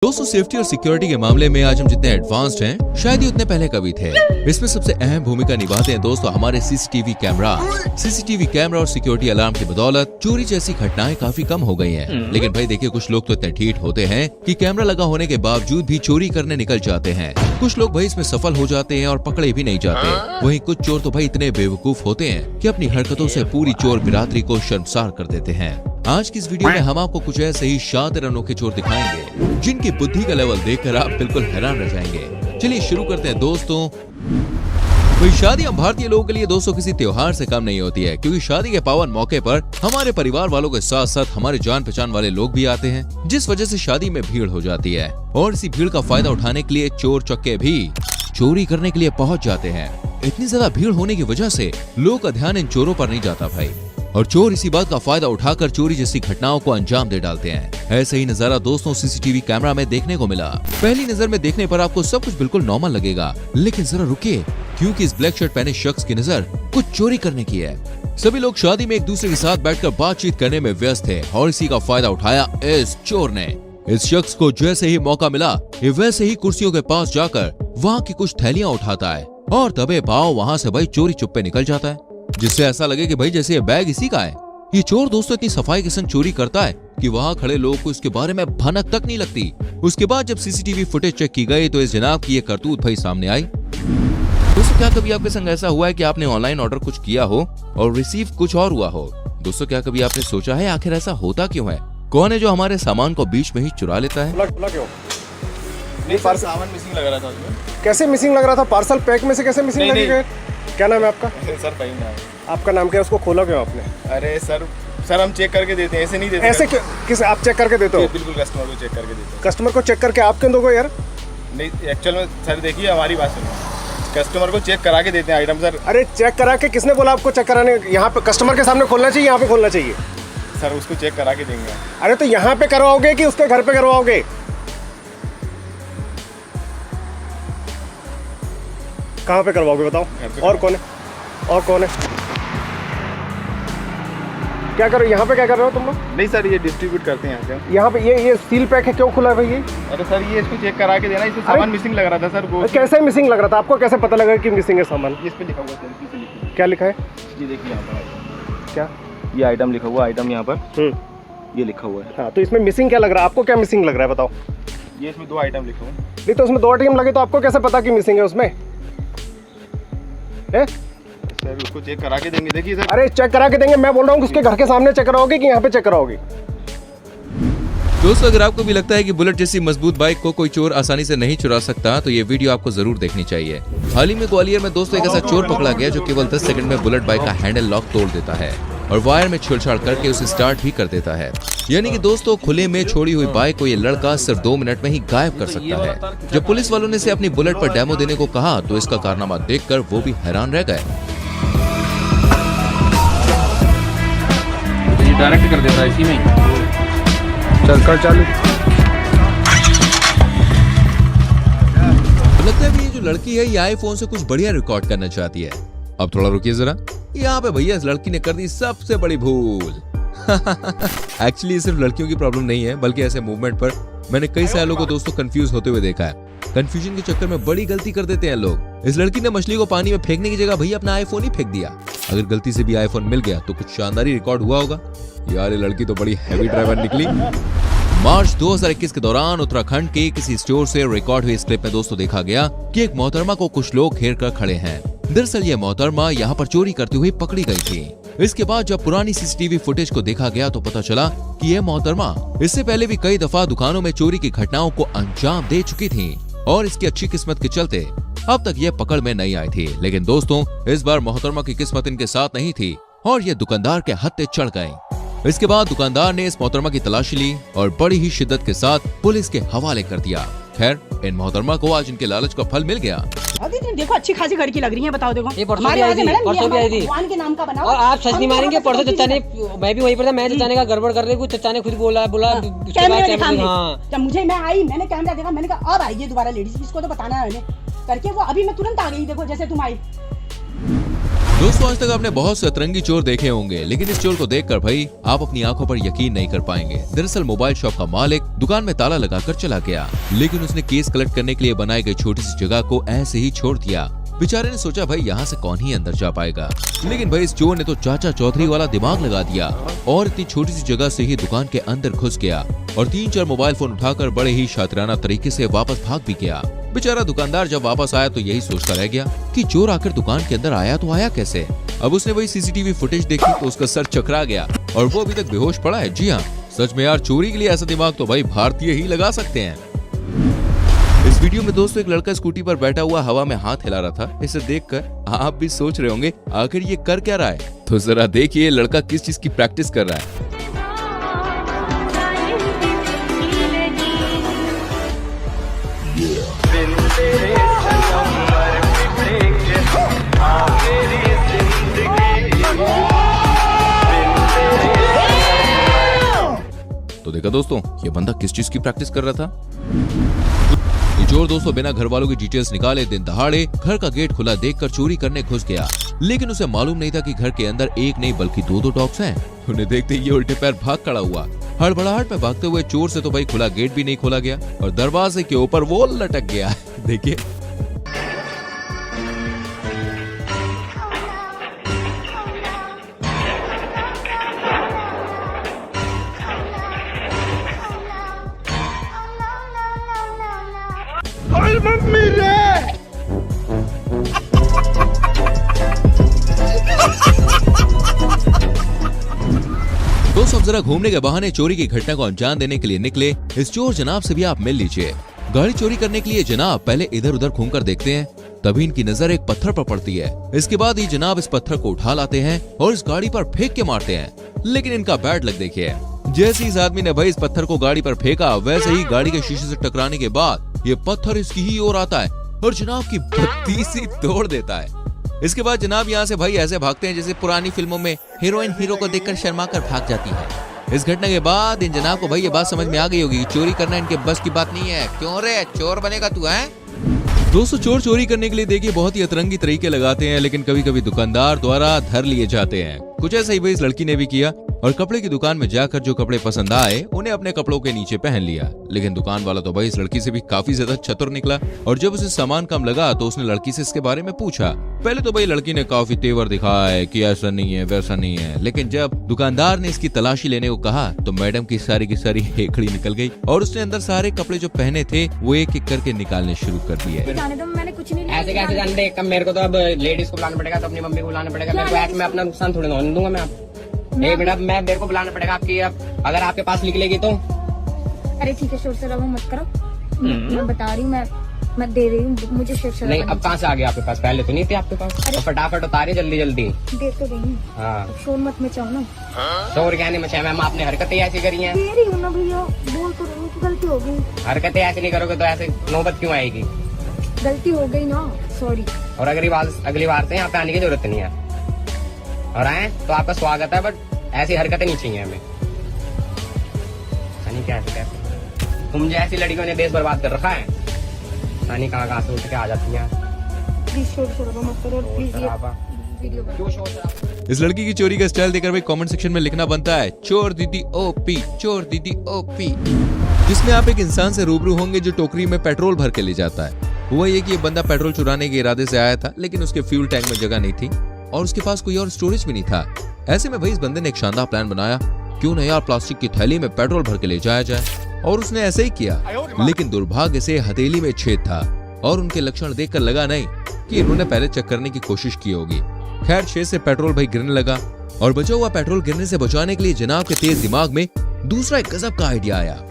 दोस्तों सेफ्टी और सिक्योरिटी के मामले में आज हम जितने एडवांस्ड हैं शायद ही उतने पहले कभी थे। इसमें सबसे अहम भूमिका निभाते हैं दोस्तों हमारे सीसीटीवी कैमरा। सीसीटीवी कैमरा और सिक्योरिटी अलार्म की बदौलत चोरी जैसी घटनाएं काफी कम हो गई हैं। लेकिन भाई देखिए कुछ लोग तो इतने ढीठ होते हैं कि कैमरा लगा होने के बावजूद भी चोरी करने निकल जाते हैं। कुछ लोग भाई इसमें सफल हो जाते हैं और पकड़े भी नहीं जाते। वहीं कुछ चोर तो भाई इतने बेवकूफ होते हैं कि अपनी हरकतों से पूरी चोर बिरादरी को शर्मसार कर देते हैं। आज की इस वीडियो में हम आपको कुछ ऐसे ही शातिर अनोखे चोर दिखाएंगे जिनकी बुद्धि का लेवल देखकर आप बिल्कुल हैरान रह जाएंगे। चलिए शुरू करते हैं दोस्तों। भाई शादी हम भारतीय लोगों के लिए दोस्तों किसी त्योहार से कम नहीं होती है, क्योंकि शादी के पावन मौके पर हमारे परिवार वालों के साथ साथ हमारे जान पहचान वाले लोग भी आते हैं, जिस वजह से शादी में भीड़ हो जाती है। और इसी भीड़ का फायदा उठाने के लिए चोर चक्के भी चोरी करने के लिए पहुंच जाते हैं। इतनी ज्यादा भीड़ होने की वजह से लोगों का ध्यान इन चोरों पर नहीं जाता भाई, और चोर इसी बात का फायदा उठाकर चोरी जैसी घटनाओं को अंजाम दे डालते हैं। ऐसे ही नजारा दोस्तों सीसीटीवी कैमरा में देखने को मिला। पहली नजर में देखने पर आपको सब कुछ बिल्कुल नॉर्मल लगेगा, लेकिन जरा रुकिए, क्योंकि इस ब्लैक शर्ट पहने शख्स की नजर कुछ चोरी करने की है। सभी लोग शादी में एक दूसरे के साथ बैठकर बातचीत करने में व्यस्त थे और इसी का फायदा उठाया इस चोर ने। इस शख्स को जैसे ही मौका मिला ये वैसे ही कुर्सियों के पास जाकर वहाँ की कुछ थैलियां उठाता है और दबे पाँव वहाँ से भाई चोरी चुप्पे निकल जाता है, जिससे ऐसा लगे कि भाई जैसे ये बैग इसी का है। ये चोर दोस्तों इतनी सफाई के संग चोरी करता है कि वहाँ खड़े लोगों को इसके बारे में भनक तक नहीं लगती। उसके बाद जब सीसीटीवी फुटेज चेक की गई तो इस जनाब की ये करतूत भाई सामने आई। दोस्तों क्या कभी आपके संग ऐसा हुआ है कि आपने ऑनलाइन ऑर्डर कुछ किया हो और रिसीव कुछ और हुआ हो? दोस्तों क्या कभी आपने सोचा है आखिर ऐसा होता क्यों है? कौन है जो हमारे सामान को बीच में ही चुरा लेता है? नहीं सर, सामान मिसिंग लग रहा था उसमें। कैसे मिसिंग लग रहा था? पार्सल पैक में से कैसे मिसिंग लगेगा? क्या नाम है आपका? सर कहीं ना। आपका नाम क्या है? उसको खोला क्यों आपने? अरे सर हम चेक करके देते हैं, ऐसे नहीं देते। ऐसे किस आप चेक करके देते हो? बिल्कुल कस्टमर को चेक करके देते हैं। कस्टमर को चेक करके आप क्यों दोगे यार? नहीं एक्चुअल में सर देखिए हमारी बात सुनिए, कस्टमर को चेक करा के देते हैं आइटम सर। अरे चेक करा के किसने बोला आपको चेक कराने? यहाँ पे कस्टमर के सामने खोलना चाहिए, यहाँ पे खोलना चाहिए। सर उसको चेक करा के देंगे। अरे तो यहाँ पे करवाओगे कि उसके घर पे करवाओगे? कहाँ पे करवाओगे बताओ? और कौन है? और कौन है? क्या करो यहाँ पे? क्या कर रहे हो तुम लोग? नहीं सर ये डिस्ट्रीब्यूट करते हैं यहाँ से। यहाँ पे ये सील पैक है, क्यों खुला है भाई ये? अरे सर ये इसको चेक करा के देना, इसमें सामान मिसिंग लग रहा था सर। वो कैसे मिसिंग लग रहा था? आपको कैसे पता लगा कि मिसिंग है सामान? इस पे लिखा हुआ है। क्या लिखा है? ये देखिए यहाँ पर क्या ये आइटम लिखा हुआ, आइटम यहाँ पर ये लिखा हुआ है। हाँ तो इसमें मिसिंग क्या लग रहा है? आपको क्या मिसिंग लग रहा है बताओ? ये इसमें 2 आइटम लिखे हुए हैं। नहीं तो उसमें 2 आइटम लगे तो आपको कैसे पता कि मिसिंग है उसमें? सर उसको चेक करा के देंगे। देखिए सर। अरे चेक करा के देंगे, मैं बोल रहा हूँ उसके घर के सामने चेक कराओगे कि यहाँ पे चेक कराओगे? दोस्तों अगर आपको भी लगता है कि बुलेट जैसी मजबूत बाइक को कोई चोर आसानी से नहीं चुरा सकता तो ये वीडियो आपको जरूर देखनी चाहिए। हाल ही में ग्वालियर में दोस्तों एक ऐसा चोर पकड़ा गया जो केवल 10 सेकंड में बुलेट बाइक का हैंडल लॉक तोड़ देता है और वायर में छेड़छाड़ करके उसे स्टार्ट भी कर देता है। यानी कि दोस्तों खुले में छोड़ी हुई बाइक को ये लड़का सिर्फ 2 मिनट में ही गायब कर सकता है। जब पुलिस वालों ने इसे अपनी बुलेट पर डेमो देने को कहा तो इसका कारनामा देखकर वो भी हैरान रह गए। डायरेक्ट कर देता है इसी में। चल कर चालू। लगता है ये जो लड़की है ये आईफोन से कुछ बढ़िया रिकॉर्ड करना चाहती है। अब थोड़ा रुकिए जरा, यहाँ पे भैया इस लड़की ने कर दी सबसे बड़ी भूल। एक्चुअली सिर्फ लड़कियों की प्रॉब्लम नहीं है, बल्कि ऐसे मूवमेंट पर मैंने कई सालों को दोस्तों कंफ्यूज होते हुए देखा है। कंफ्यूजन के चक्कर में बड़ी गलती कर देते हैं लोग। इस लड़की ने मछली को पानी में फेंकने की जगह भैया अपना आईफोन ही फेंक दिया। अगर गलती से भी आईफोन मिल गया तो कुछ शानदार ही रिकॉर्ड हुआ होगा। यार ये लड़की तो बड़ी हैवी ड्राइवर निकली। मार्च 2021 के दौरान उत्तराखंड के किसी स्टोर से रिकॉर्ड हुई इस क्लिप में दोस्तों देखा गया कि एक मोहतरमा को कुछ लोग घेर कर खड़े हैं। दरअसल ये मोहतरमा यहाँ पर चोरी करते हुए पकड़ी गई थी। इसके बाद जब पुरानी सीसीटीवी फुटेज को देखा गया तो पता चला कि ये मोहतरमा इससे पहले भी कई दफा दुकानों में चोरी की घटनाओं को अंजाम दे चुकी थी और इसकी अच्छी किस्मत के चलते अब तक ये पकड़ में नहीं आई थी। लेकिन दोस्तों इस बार मोहतरमा की किस्मत इनके साथ नहीं थी और ये दुकानदार के हत्थे चढ़ गए। इसके बाद दुकानदार ने इस मोहतरमा की तलाशी ली और बड़ी ही शिद्दत के साथ पुलिस के हवाले कर दिया। खैर इन मोहतरमा को आज इनके लालच का फल मिल गया। देखो अच्छी खासी घर की लग रही है, बताओ देखो। ये परसों भी आई थी, परसों भी आई थी। भगवान के नाम का बना और आप सच नहीं मारेंगे। परसों चचा ने, मैं भी वहीं पर था, मैं चचा ने का गड़बड़ कर रही कुछ, चचा ने खुद बोला जब मुझे मैं आई, मैंने कैमरा देखा, मैंने कहा अब आएगी दोबारा लेडीज, इसको तो बताना है करके वो अभी मैं तुरंत आ गई। देखो जैसे तुम आई। दोस्तों आज तक आपने बहुत से अतरंगी चोर देखे होंगे, लेकिन इस चोर को देखकर भाई आप अपनी आंखों पर यकीन नहीं कर पाएंगे। दरअसल मोबाइल शॉप का मालिक दुकान में ताला लगाकर चला गया। लेकिन उसने केस कलेक्ट करने के लिए बनाई गई छोटी सी जगह को ऐसे ही छोड़ दिया। बेचारे ने सोचा भाई यहाँ से कौन ही अंदर जा पाएगा, लेकिन भाई इस चोर ने तो चाचा चौधरी वाला दिमाग लगा दिया और इतनी छोटी सी जगह से ही दुकान के अंदर घुस गया और 3-4 मोबाइल फोन उठाकर बड़े ही शातिराना तरीके से वापस भाग भी गया। बेचारा दुकानदार जब वापस आया तो यही सोचता रह गया कि चोर आकर दुकान के अंदर आया तो आया कैसे। अब उसने वही सीसीटीवी फुटेज देखी तो उसका सर चकरा गया और वो अभी तक बेहोश पड़ा है। जी हाँ, सच में यार, चोरी के लिए ऐसा दिमाग तो भाई भारतीय ही लगा सकते हैं। इस वीडियो में दोस्तों एक लड़का स्कूटी पर बैठा हुआ हवा में हाथ हिला रहा था। इसे देखकर आप भी सोच रहे होंगे आखिर ये कर क्या रहा है, तो जरा देखिए लड़का किस चीज की प्रैक्टिस कर रहा है। तो देखा दोस्तों, ये बंदा किस चीज की प्रैक्टिस कर रहा था। ये चोर दोस्तों बिना घर वालों की डिटेल्स निकाले दिन दहाड़े घर का गेट खुला देखकर चोरी करने घुस गया। लेकिन उसे मालूम नहीं था कि घर के अंदर एक नहीं बल्कि 2 डॉग्स हैं। उन्हें देखते ही ये उल्टे पैर भाग खड़ा हुआ। हड़बड़ाहट में भागते हुए चोर से तो भाई खुला गेट भी नहीं खोला गया और दरवाजे के ऊपर वो लटक गया। देखिए दोस्तों, जरा घूमने के बहाने चोरी की घटना को अंजाम देने के लिए निकले इस चोर जनाब से भी आप मिल लीजिए। गाड़ी चोरी करने के लिए जनाब पहले इधर उधर घूमकर देखते हैं, तभी इनकी नजर एक पत्थर पर पड़ती है। इसके बाद ये जनाब इस पत्थर को उठा लाते हैं और इस गाड़ी पर फेंक के मारते हैं। लेकिन इनका बैड लक देखिए, जैसे इस आदमी ने भाई इस पत्थर को गाड़ी पर फेंका, वैसे ही गाड़ी के शीशे से टकराने के बाद ये पत्थर इसकी ही ओर आता है और जनाब की बत्ती सी तोड़ देता है। इसके बाद जनाब यहाँ से भाई ऐसे भागते हैं जैसे पुरानी फिल्मों में हीरोइन हीरो को देखकर शर्मा कर भाग जाती है। इस घटना के बाद इन जनाब को भाई ये बात समझ में आ गई होगी, चोरी करना इनके बस की बात नहीं है। क्यों रे, चोर बनेगा तू है? दोस्तों, चोर चोरी करने के लिए देखिए बहुत ही अतरंगी तरीके लगाते हैं, लेकिन कभी कभी दुकानदार द्वारा धर लिए जाते हैं। कुछ ऐसा ही भाई इस लड़की ने भी किया और कपड़े की दुकान में जाकर जो कपड़े पसंद आए उन्हें अपने कपड़ों के नीचे पहन लिया। लेकिन दुकान वाला तो भाई इस लड़की से भी काफी ज्यादा चतुर निकला और जब उसे सामान कम लगा तो उसने लड़की से इसके बारे में पूछा। पहले तो भाई लड़की ने काफी तेवर दिखाया कि ऐसा नहीं है वैसा नहीं है, लेकिन जब दुकानदार ने इसकी तलाशी लेने को कहा तो मैडम की सारी हेखड़ी निकल गई और उसने अंदर सारे कपड़े जो पहने थे वो एक एक करके निकालने शुरू कर दिए। मैंने कुछ नहीं ऐसे कैसे जान दे, कब मेरे को तो अब लेडीज को बुलाना पड़ेगा, तो अपनी मम्मी को बुलाना पड़ेगा। मेरे को ऐसे में अपना नुकसान थोड़ी ना होने दूंगा मैं। एक मिनट, मैं मेरे को बुलाना पड़ेगा आपकी, अब अगर आपके पास निकलेगी तो। अरे ठीक है, शोर शराबा मत करो। मैं बता रही हूँ, मैं दे रही हूँ, मुझे शोर शराबा नहीं। अब कहाँ से आ गया आपके पास? पहले तो नहीं थी आपके पास। तो फटाफट उतारिए जल्दी जल्दी। दे तो रही हूँ। हाँ, शोर मत मचाओ ना। शोर क्या नहीं मचाया मैम, आपने हरकतें ऐसी करी हैं। दे रही हूँ ना भैया, बोल तो रही हूँ, गलती हो गई। हरकतें ऐसे नहीं करोगे तो ऐसे नौबत क्यों आएगी? गलती हो गई ना, सॉरी। और अगली बार से यहाँ पे आने की जरूरत नहीं है। और आए तो आपका स्वागत है, बट ऐसी हरकतें नहीं चाहिए हमें। सनी कैसे तुम जैसी लड़कियों ने देश बर्बाद कर रखा है। सनी कहाँ से उठ के आ जाती है। प्लीज शोर शराबा मत करो, प्लीज। वीडियो क्यों शोर शराबा? इस लड़की की चोरी का स्टाइल देखकर भाई कमेंट सेक्शन में लिखना बनता है चोर दीदी ओपी, चोर दीदी ओपी। जिसमें आप एक इंसान से रूबरू होंगे जो टोकरी में पेट्रोल भर के ले जाता है। हुआ ये कि ये बंदा पेट्रोल चुराने के इरादे से आया था, लेकिन उसके फ्यूल टैंक में जगह नहीं थी और उसके पास कोई और स्टोरेज भी नहीं था। ऐसे में भाई इस बंदे ने एक शानदार प्लान बनाया, क्यों ना यार प्लास्टिक की थैली में पेट्रोल भर के ले जाया जाए। और उसने ऐसे ही किया, लेकिन दुर्भाग्य से हथेली में छेद था और उनके लक्षण देखकर लगा नहीं कि इन्होंने पहले चेक करने की कोशिश की होगी। खैर, छेद से पेट्रोल भाई गिरने लगा और बचा हुआ पेट्रोल गिरने से बचाने के लिए जनाब के तेज दिमाग में दूसरा एक गजब का आइडिया आया।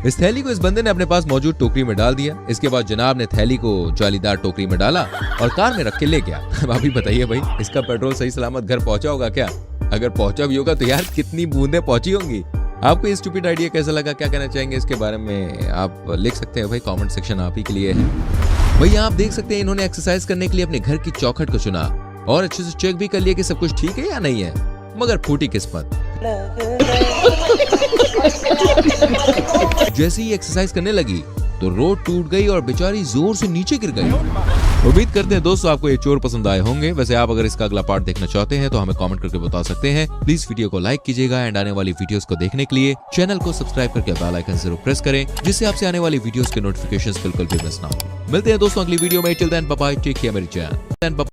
इस थैली को इस बंदे ने अपने पास मौजूद टोकरी में डाल दिया। इसके बाद जनाब ने थैली को जालीदार टोकरी में डाला और कार में रख के ले गया। अब आप ही बताइए भाई, इसका पेट्रोल सही सलामत घर पहुंचा होगा क्या? अगर पहुंचा भी होगा तो यार कितनी बूंदें पहुंची होंगी। आपको ये स्टूपिड आइडिया कैसा लगा, क्या कहना चाहेंगे इसके बारे में आप लिख सकते हैं भाई, कमेंट सेक्शन आप ही के लिए है। भैया आप देख सकते हैं इन्होंने एक्सरसाइज करने के लिए अपने घर की चौखट को चुना और अच्छे से चेक भी कर लिया कि सब कुछ ठीक है या नहीं है, मगर फूटी किस्मत। जैसे ही एक्सरसाइज करने लगी तो रोड टूट गई और बेचारी जोर से नीचे गिर गई। उम्मीद करते हैं दोस्तों आपको ये चोर पसंद आए होंगे। वैसे आप अगर इसका अगला पार्ट देखना चाहते हैं तो हमें कमेंट करके बता सकते हैं। प्लीज वीडियो को लाइक कीजिएगा एंड आने वाली वीडियोस को देखने के लिए चैनल को सब्सक्राइब करके बेल आइकन जरूर प्रेस करें, जिससे आपसे आने वाली वीडियोस के नोटिफिकेशंस बिल्कुल भी मिस ना हो। मिलते हैं दोस्तों अगली वीडियो में। Till then bye bye, take care मेरी चैनल।